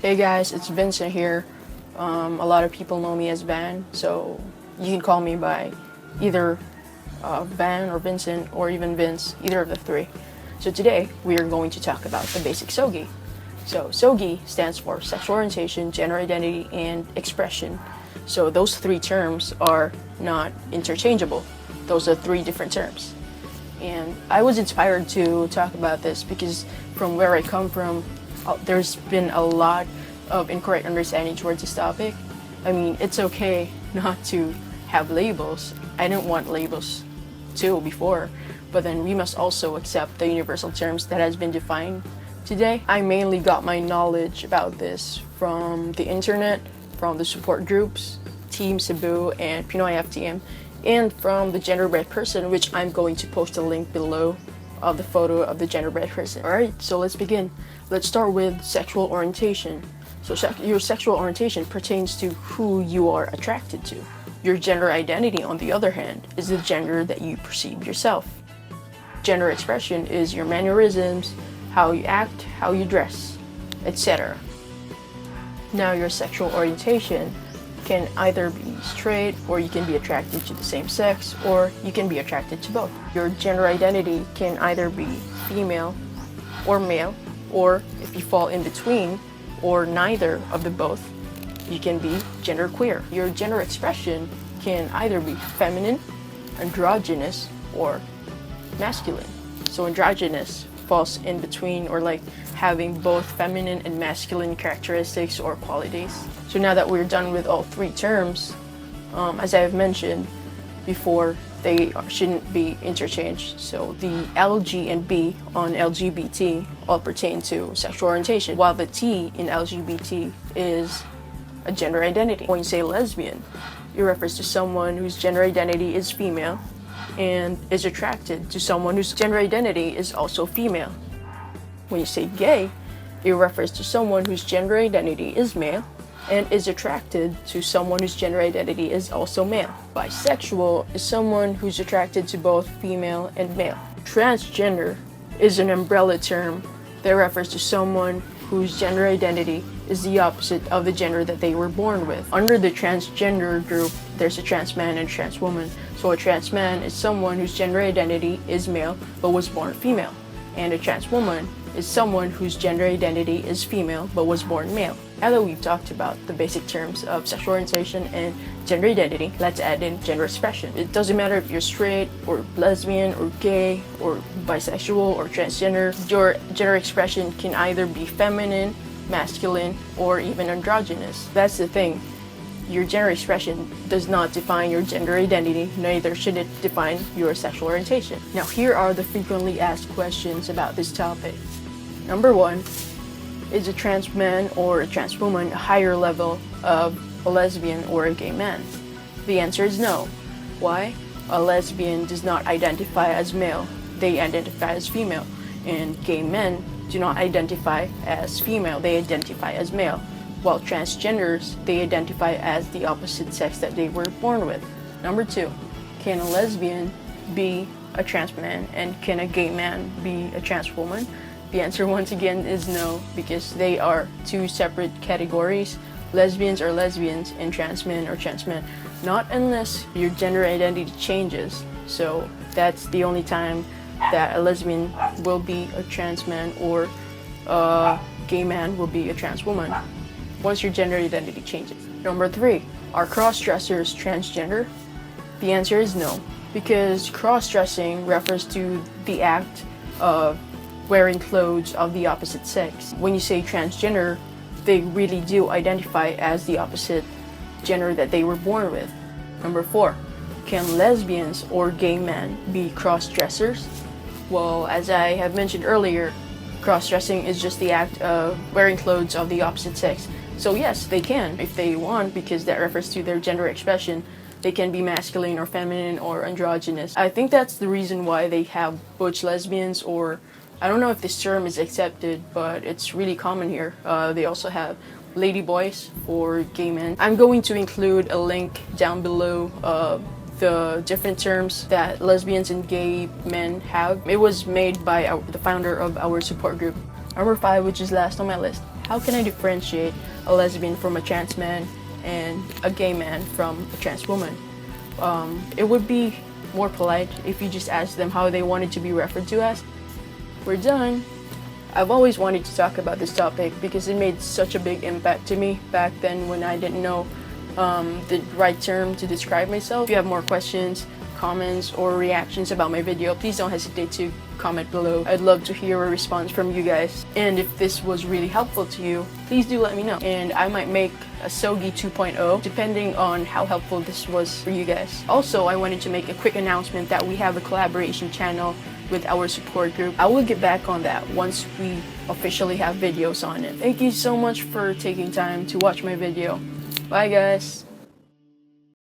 Hey guys, it's Vincent here. A lot of people know me as Van, so you can call me by either Van or Vincent or even Vince, either of the three. So today we are going to talk about the basic SOGIE. So SOGIE stands for sexual orientation, gender identity, and expression. So those three terms are not interchangeable. Those are three different terms. And I was inspired to talk about this because from where I come from, there's been a lot of incorrect understanding towards this topic. I mean, it's okay not to have labels. I didn't want labels too before, but then we must also accept the universal terms that has been defined today. I mainly got my knowledge about this from the internet, from the support groups, Team Cebu and Pinoy FTM, and from the genderbread person, which I'm going to post a link below of the photo of the genderbread person. Alright, so let's begin. Let's start with sexual orientation. So your sexual orientation pertains to who you are attracted to. Your gender identity, on the other hand, is the gender that you perceive yourself. Gender expression is your mannerisms, how you act, how you dress, etc. Now, your sexual orientation can either be straight, or you can be attracted to the same sex, or you can be attracted to both. Your gender identity can either be female or male, or if you fall in between, or neither of the both, you can be genderqueer. Your gender expression can either be feminine, androgynous, or masculine. So androgynous falls in between, or like having both feminine and masculine characteristics or qualities. So now that we're done with all three terms, as I have mentioned before, they shouldn't be interchanged. So the L, G, and B on LGBT all pertain to sexual orientation, while the T in LGBT is a gender identity. When you say lesbian, it refers to someone whose gender identity is female and is attracted to someone whose gender identity is also female. When you say gay, it refers to someone whose gender identity is male and is attracted to someone whose gender identity is also male. Bisexual is someone who's attracted to both female and male. Transgender is an umbrella term that refers to someone whose gender identity is the opposite of the gender that they were born with. Under the transgender group, there's a trans man and a trans woman. So a trans man is someone whose gender identity is male but was born female. And a trans woman is someone whose gender identity is female but was born male. Now that we've talked about the basic terms of sexual orientation and gender identity, let's add in gender expression. It doesn't matter if you're straight or lesbian or gay or bisexual or transgender. Your gender expression can either be feminine, masculine, or even androgynous. That's the thing. Your gender expression does not define your gender identity, neither should it define your sexual orientation. Now, here are the frequently asked questions about this topic. Number one, is a trans man or a trans woman a higher level of a lesbian or a gay man? The answer is no. Why? A lesbian does not identify as male, they identify as female, and gay men do not identify as female, they identify as male, while transgenders, they identify as the opposite sex that they were born with. Number two, can a lesbian be a trans man, and can a gay man be a trans woman? The answer once again is no, because they are two separate categories. Lesbians are lesbians and trans men are trans men, not unless your gender identity changes. So that's the only time that a lesbian will be a trans man or a gay man will be a trans woman, once your gender identity changes. Number three, are cross-dressers transgender? The answer is no, because cross-dressing refers to the act of wearing clothes of the opposite sex. When you say transgender, they really do identify as the opposite gender that they were born with. Number four, can lesbians or gay men be cross-dressers? Well, as I have mentioned earlier, cross-dressing is just the act of wearing clothes of the opposite sex. So yes, they can if they want, because that refers to their gender expression. They can be masculine or feminine or androgynous. I think that's the reason why they have butch lesbians, or I don't know if this term is accepted, but it's really common here. They also have ladyboys for gay men. I'm going to include a link down below the different terms that lesbians and gay men have. It was made by the founder of our support group. Number 5, which is last on my list. how can I differentiate a lesbian from a trans man and a gay man from a trans woman? It would be more polite if you just asked them how they wanted to be referred to as. We're done. I've always wanted to talk about this topic because it made such a big impact to me back then when I didn't know the right term to describe myself. If you have more questions, comments, or reactions about my video, please don't hesitate to comment below. I'd love to hear a response from you guys. And if this was really helpful to you, please do let me know. And I might make a SOGIE 2.0 depending on how helpful this was for you guys. Also, I wanted to make a quick announcement that we have a collaboration channel with our support group. I will get back on that once we officially have videos on it. Thank you so much for taking time to watch my video. Bye guys!